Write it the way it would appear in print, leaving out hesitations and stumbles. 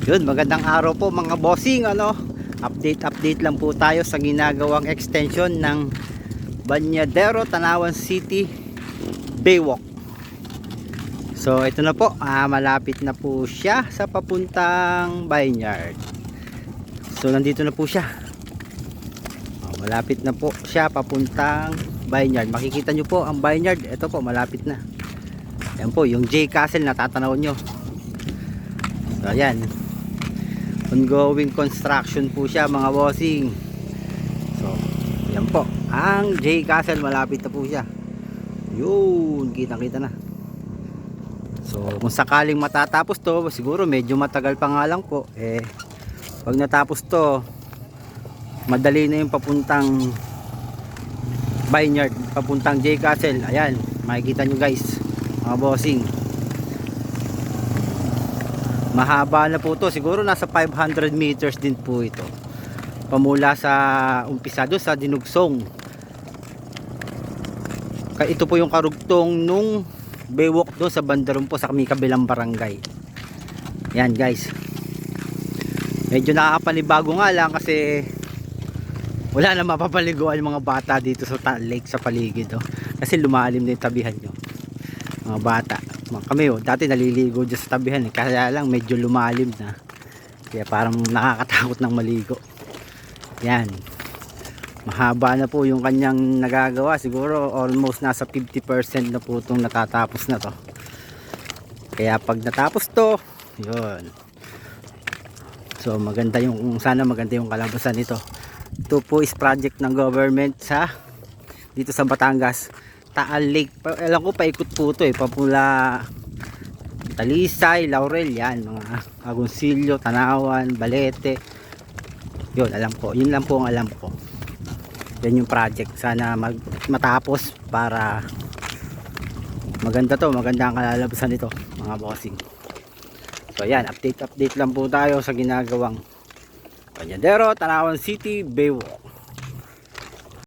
Yun, magandang araw po mga bossing, update lang po tayo sa ginagawang extension ng Bañadero, Tanawan City Baywalk. So ito na po, malapit na po siya sa papuntang Vineyard. So nandito na po siya. Malapit na po siya papuntang Vineyard. Makikita nyo po ang Vineyard. Ito po, malapit na. Yan po, yung J Castle na tatanaw nyo. So ayan, ongoing construction po siya mga bossing. So yan po, ang J Castle, malapit na po siya. Yun, kitang kita na. So kung sakaling matatapos to, siguro medyo matagal pa nga lang po. Pag natapos to, madali na yung papuntang Vineyard, papuntang J Castle. Ayan, makikita nyo guys mga bossing. Mahaba na po to, siguro nasa 500 meters din po ito, pamula sa umpisa doon sa Dinugsong. Ito po yung karugtong nung Baywalk doon sa Bandaron po, sa kabilang barangay. Yan guys, medyo nakakapanibago nga lang kasi wala na mapapaliguan yung mga bata dito sa lake sa paligid, kasi lumalim na yung tabihan nyo mga bata. Kami dati naliligo dyan sa tabihan, kaya lang medyo lumalim na, kaya parang nakakatakot ng maligo. Yan, mahaba na po yung kanyang nagagawa, siguro almost nasa 50% na po itong natatapos na to. Kaya pag natapos to, yun, so maganda yung, sana maganda yung kalabasan nito. Ito po is project ng government sa dito sa Batangas, Taal Lake. Alam ko paikot po ito papula Talisay, Laurel, yan mga Agoncillo, Tanawan, Balete. Yun, alam ko, yun lang po ang alam ko. Yan yung project, sana matapos para maganda to, maganda ang kalalabasan nito mga bossing. So yan, update lang po tayo sa ginagawang Bañadero, Tanawan City Baywalk.